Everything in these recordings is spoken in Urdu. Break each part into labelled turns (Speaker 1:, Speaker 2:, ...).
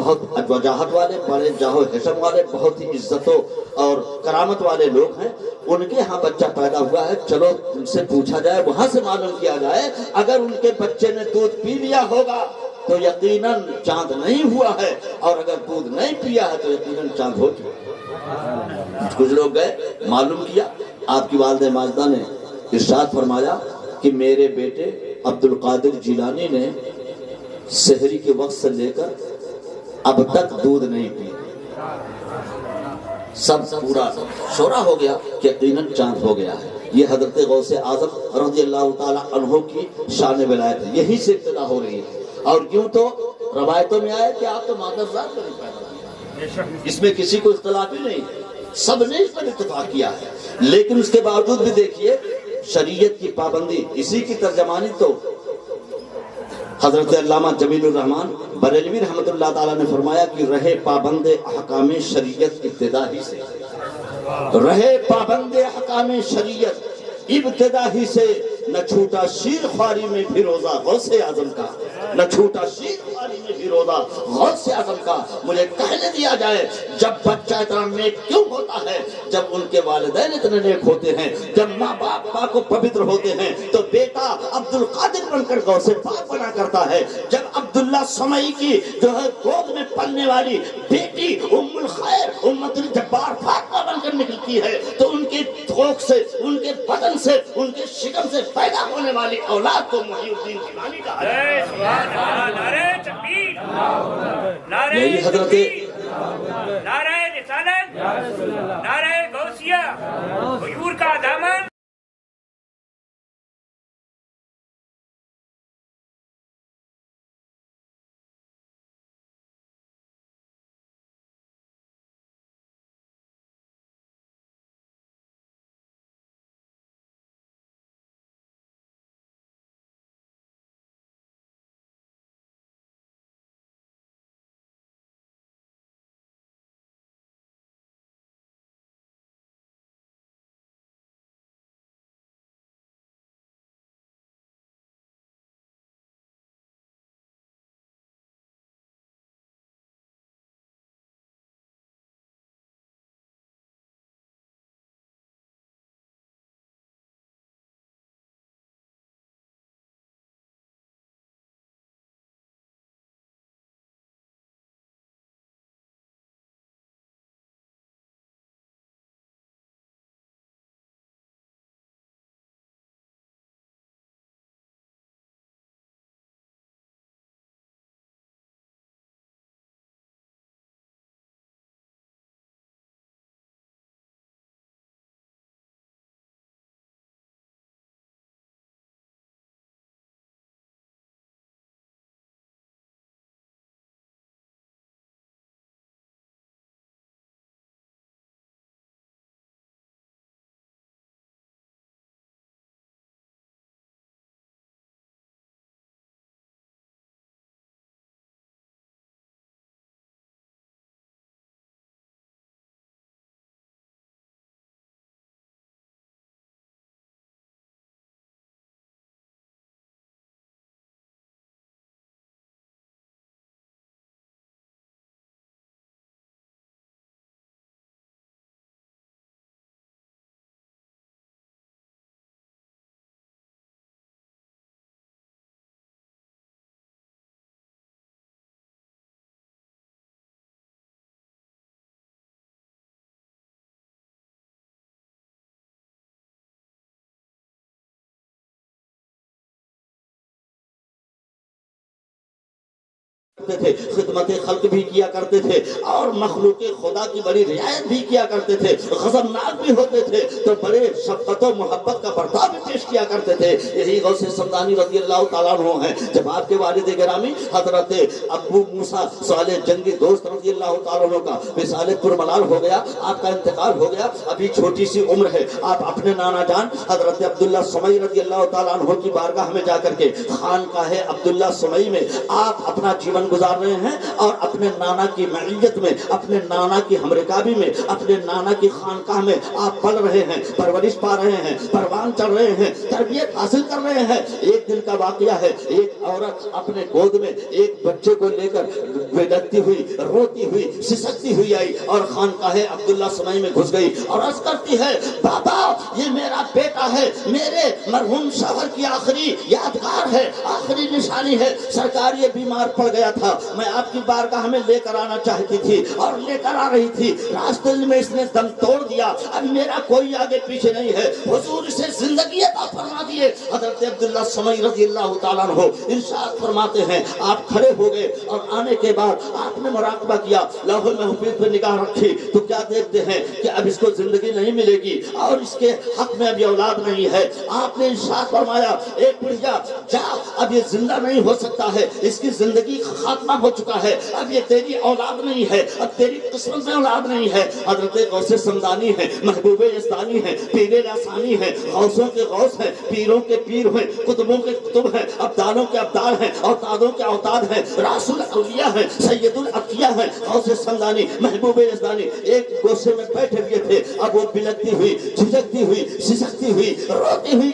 Speaker 1: بہت وجاہت والے، بڑے جاہو حشم والے، بہت ہی عزتوں اور کرامت والے لوگ ہیں، ان کے ہاں بچہ پیدا ہوا ہے، چلو ان سے پوچھا جائے، وہاں سے معلوم کیا جائے، اگر ان کے بچے نے دودھ پی لیا ہوگا تو یقیناً چاند نہیں ہوا ہے، اور اگر دودھ نہیں پیا ہے تو یقیناً چاند ہو گیا۔ کچھ لوگ گئے، معلوم کیا، آپ کی والدہ ماجدہ نے ارشاد فرمایا کہ میرے بیٹے عبد القادر جیلانی نے سحری کے وقت سے لے کر اب تک دودھ نہیں پیا۔ سب پورا شورا ہو گیا کہ یقیناً چاند ہو گیا ہے۔ یہ حضرت غوث اعظم رضی اللہ تعالی عنہ کی شان ولایت ہے، یہی سے ابتدا ہو رہی ہے۔ اور یوں تو روایتوں میں آئے کہ آپ تو مادرزاد کو نہیں پیدا کیا، اس میں کسی کو اختلاف ہی نہیں، سب نے اس پر اتفاق کیا ہے، لیکن اس کے باوجود بھی دیکھیے شریعت کی پابندی، اسی کی ترجمانی تو حضرت علامہ جمیل الرحمن بریلوی رحمۃ اللہ تعالیٰ نے فرمایا کہ رہے پابند احکام شریعت ابتدا ہی سے، رہے پابند احکام شریعت ابتدا ہی سے، نہ چھوٹا شیر خواری میں بھی روزہ غوث اعظم کا، نہ چھوٹا شیر خواری میں بھی روزہ غوث اعظم کا۔ مجھے کہنے دیا جائے جب بچہ اتنا نیک کیوں ہوتا ہے؟ جب ان کے والدین اتنے نیک ہوتے ہیں، جب ماں باپ پاک و پوتر ہوتے ہیں، تو بیٹا عبد القادر بن کر غوث پاک بنا کرتا ہے۔ جب عبداللہ سمعی کی جو ہے گود میں پلنے والی بیٹی ام الخیر امت الجبار فاطمہ بن کر نکلتی ہے، تو ان کے تھوک سے، ان کے بدن سے، ان کے شکم سے پیدا ہونے والی اولاد کو محی الدین جیلانی کہا ہے۔
Speaker 2: نعرہ تکبیر، نعرہ
Speaker 1: یہی حضرت
Speaker 2: تکبیر، نعرہ رسالت، نعرہ غوثیہ، غیور کا دامن۔
Speaker 1: تھے، خدمت خلق بھی کیا کرتے تھے، اور مخلوق خدا کی بڑی رعایت بھی کیا کرتے تھے، غضبناک بھی ہوتے تھے تو بڑے شفقت و محبت کا برتاؤ بھی پیش کیا کرتے تھے۔ یہی غوث سمدانی رضی اللہ تعالیٰ عنہ ہیں۔ جب آپ کے والد گرامی حضرت ابو موسیٰ صالح جنگی دوست رضی اللہ تعالیٰ عنہ کا وصال پرملال ہو گیا، آپ کا انتقال ہو گیا، ابھی چھوٹی سی عمر ہے، آپ اپنے نانا جان حضرت عبداللہ سمعی رضی اللہ تعالیٰ عنہ کی بارگاہ میں جا کر کے خانقاہ عبداللہ سمعی میں آپ اپنا جیون زندگان گزار رہے ہیں اور اپنے نانا کی معیت میں، اپنے نانا کی ہمرکابی میں، اپنے نانا کی خانقاہ میں آپ پل رہے ہیں، پرورش پا رہے ہیں، پروان چڑھ رہے ہیں، تربیت حاصل کر رہے ہیں۔ ایک دن کا واقعہ ہے، ایک عورت اپنے گود میں ایک بچے کو لے کر بلکتی ہوئی، روتی ہوئی، سسکتی ہوئی آئی اور خانقاہ عبداللہ سمائی میں گھس گئی اور عرض کرتی ہے بابا یہ میرا بیٹا ہے، میرے مرحوم شوہر کی آخری یادگار ہے، آخری نشانی ہے، سرکار یہ بیمار پڑ گیا تھا، میں آپ کی بارگاہ میں لے کر آنا چاہتی تھی اور لے کر آ رہی تھی، راستے میں اس نے دم توڑ دیا، اب میرا کوئی آگے پیچھے نہیں ہے، حضور اسے زندگی عطا فرما دیے۔ حضرت عبداللہ سمعی رضی اللہ تعالیٰ عنہ ارشاد فرماتے ہیں آپ کھڑے ہو گئے اور آنے کے بعد آپ نے مراقبہ کیا، لوح محفوظ پہ نگاہ رکھی تو کیا دیکھتے ہیں کہ اب اس کو زندگی نہیں ملے گی اور اس کے حق میں اب یہ اولاد نہیں ہے۔ آپ نے ارشاد فرمایا اے بڑھیا جا، اب یہ زندہ نہیں ہو سکتا ہے، اس کی زندگی خاتمہ ہو چکا ہے، اب یہ تیری اولاد نہیں ہے، اب تیری قسمت میں اولاد نہیں ہے۔ حضرت غوث سمدانی ہیں، محبوب یزدانی ہیں، پیر لاسانی ہیں، غوثوں کے غوث ہیں، پیروں کے پیر ہیں، قطبوں کے قطب ہیں، ابدالوں کے ابدال ہیں، اوتادوں کے اوتاد ہیں، راس الاولیاء ہیں، سید العطیہ ہیں۔ غوث سمدانی محبوب یزدانی ایک گوشے میں بیٹھے ہوئے تھے، اب وہ بلکتی ہوئی، جھجکتی ہوئی، سسکتی ہوئی، روتی ہوئی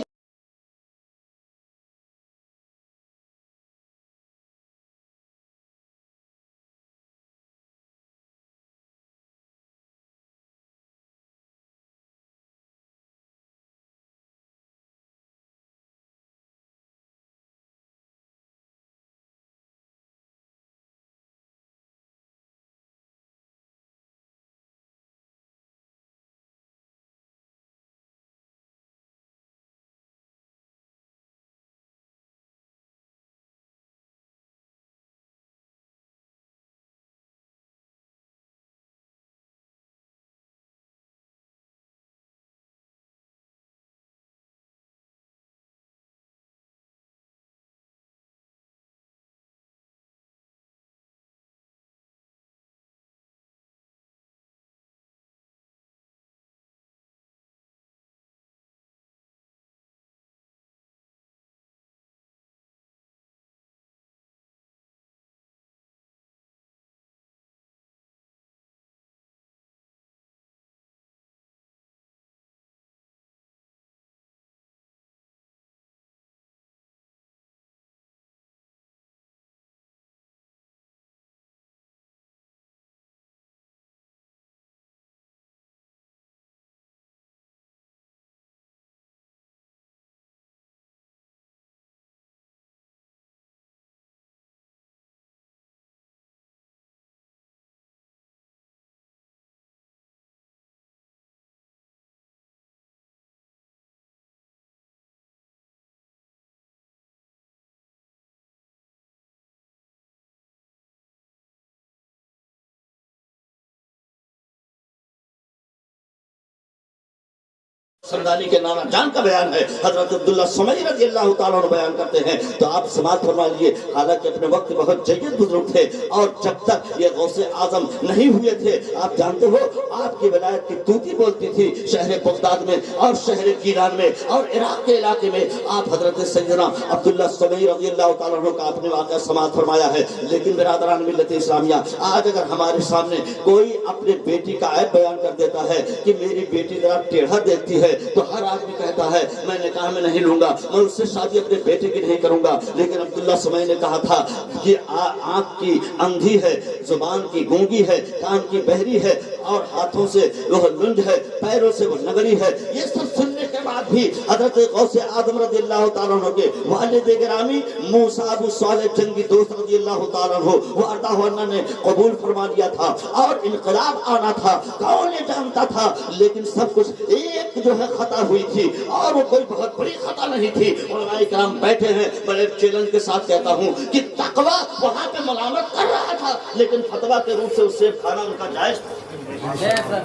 Speaker 1: سمدانی کے نانا جان کا بیان ہے، حضرت عبداللہ سمعی رضی اللہ تعالیٰ عنہ بیان کرتے ہیں تو آپ سماعت فرما لیجیے، حالانکہ اپنے وقت بہت جید بزرگ تھے اور جب تک یہ غوث اعظم نہیں ہوئے تھے آپ جانتے ہو آپ کی ولایت کی توتی بولتی تھی شہر بغداد میں اور شہر گیلان میں اور عراق کے علاقے میں۔ آپ حضرت سیدنا عبداللہ سمعی رضی اللہ تعالیٰ عنہ کا اپنے واقعہ سماعت فرمایا ہے، لیکن برادران ملت اسلامیہ آج اگر ہمارے سامنے کوئی اپنے بیٹی کا عیب بیان کر دیتا ہے کہ میری بیٹی ذرا ٹیڑھا دیکھتی ہے تو ہر آدمی کہتا ہے میں نکاح میں نہیں لوں گا، میں اس سے شادی اپنے بیٹے کی نہیں کروں گا، لیکن عبداللہ سمعی نے کہا تھا یہ آنکھ کی اندھی ہے، زبان کی گونگی ہے، کان کی بہری ہے اور ہاتھوں سے وہ لنج ہے، پیروں سے وہ نگری ہے۔ یہ سب سننے کے بعد بھی حضرت غوث اعظم رضی اللہ تعالیٰ عنہ کے والد گرامی موسیٰ ابو صالح جنگی دوست رضی اللہ تعالیٰ عنہ وارضاہ نے قبول فرما لیا تھا اور انقلاب آنا تھا، کون یہ جانتا تھا، لیکن سب کچھ ایک جو ہے خطا ہوئی تھی اور وہ کوئی بہت بڑی خطا نہیں تھی۔ علماء کرام بیٹھے ہیں، بڑے چیلنج کے ساتھ کہتا ہوں کہ تقویٰ وہاں پہ ملامت کر رہا تھا لیکن فتویٰ کے روپ سے اس سے کھانا ان کا جائز تھا۔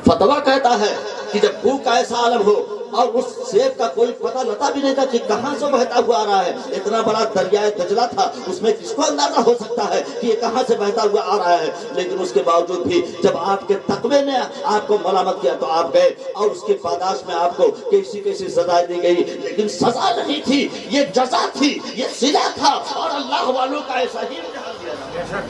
Speaker 1: فتویٰ کہتا ہے کہ جب بھوک کا ایسا عالم ہو اور اس سیب کا کوئی پتہ لتا بھی نہیں تھا کہ کہاں سے بہتا ہوا آ رہا ہے، اتنا بڑا دریائے دجلہ تھا، اس میں کس کو اندازہ ہو سکتا ہے کہ یہ کہاں سے بہتا ہوا آ رہا ہے، لیکن اس کے باوجود بھی جب آپ کے تقوی نے آپ کو ملامت کیا تو آپ گئے اور اس کی پاداش میں آپ کو کیسی کیسی سزا دی گئی، لیکن سزا نہیں تھی، یہ جزا تھی، یہ صلہ تھا اور اللہ والوں کا ایسا ہی امتحان دیا۔ تھا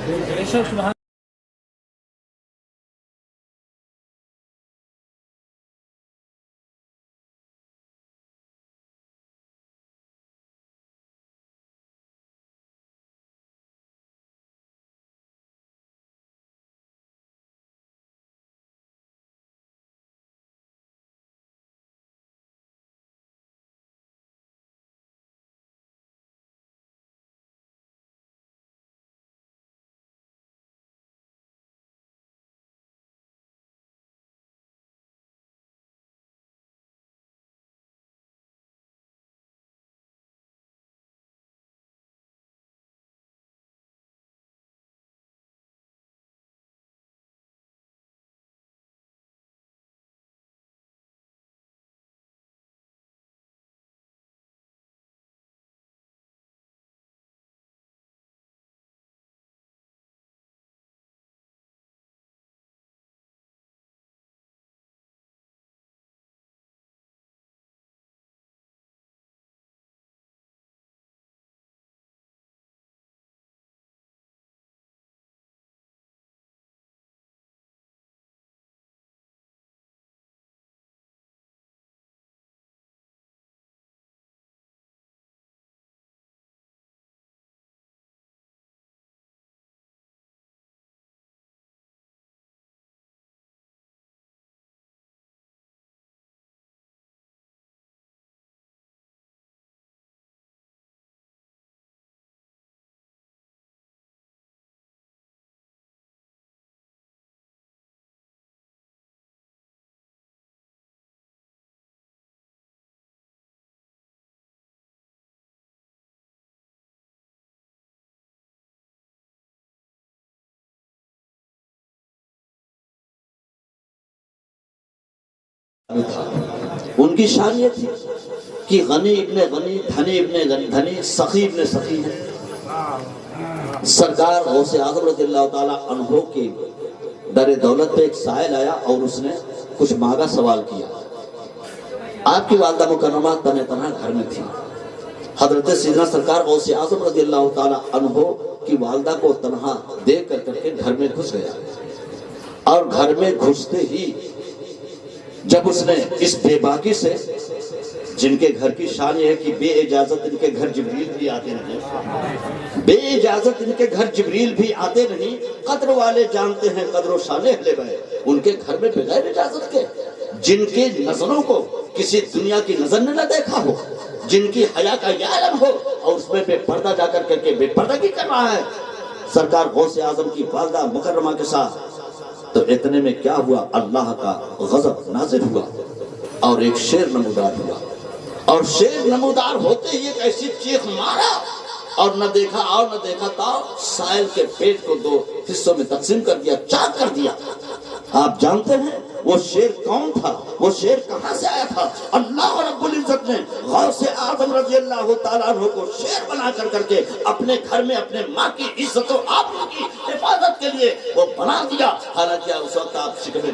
Speaker 1: ان کی شان یہ تھی کہ غنی ابن غنی، دھنی ابن دھنی، سخی ابن سخی ہے۔ سرکار غوث اعظم رضی اللہ تعالیٰ عنہ کی در دولت پہ ایک سائل آیا اور اس نے کچھ مانگا، سوال کیا۔ آپ کی والدہ مکرمہ تنہ تنہا گھر میں تھی۔ حضرت سیدنا سرکار غوث اعظم رضی اللہ تعالیٰ عنہ کی والدہ کو تنہا دیکھ کر کے گھر میں گھس گیا، اور گھر میں گھستے ہی جب اس نے اس بے باکی سے، جن کے گھر کی شان یہ ہے کہ بے اجازت ان کے گھر جبریل بھی آتے نہیں، بے اجازت ان کے گھر جبریل بھی آتے نہیں، قدر والے جانتے ہیں قدر و شان اہل بیت، ان کے گھر میں بغیر اجازت کے، جن کے نظروں کو کسی دنیا کی نظر نے نہ دیکھا ہو، جن کی حیا کا یہ علم ہو، اور اس میں بے پردہ جا کر کے بے پردہ کی کر رہا ہے سرکار غوث اعظم کی والدہ مکرمہ کے ساتھ۔ تو اتنے میں کیا ہوا، اللہ کا غضب نازل ہوا اور ایک شیر نمودار ہوا، اور شیر نمودار ہوتے ہی ایک ایسی چیخ مارا، اور نہ دیکھا اور نہ دیکھا تا سائل کے پیٹ کو دو حصوں میں تقسیم کر دیا، چاک کر دیا۔ آپ جانتے ہیں وہ شیر کون تھا، وہ شیر کہاں سے آیا تھا؟ اللہ رب العزت نے غوث اعظم رضی اللہ تعالیٰ عنہ کو شیر بنا کر کے اپنے گھر میں اپنے ماں کی عزت و آبرو کی حفاظت کے لیے وہ بنا دیا، حالانکہ اس وقت آپ شکم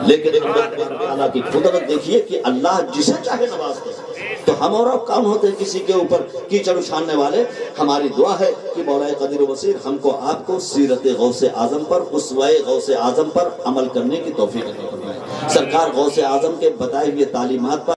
Speaker 1: لیکن اللہ کی قدرت دیکھیے کہ اللہ جسے چاہے نوازتے ہیں۔ تو ہم اور اب کون ہوتے ہیں کسی کے اوپر کیچڑ اچھالنے والے؟ ہماری دعا ہے کہ مولا قدیر و بصیر ہم کو آپ کو سیرت غوث اعظم پر، اسوہ غوث اعظم پر عمل کرنے کی توفیق عطا فرمائے۔ سرکار غوث اعظم کے بتائے ہوئے تعلیمات پر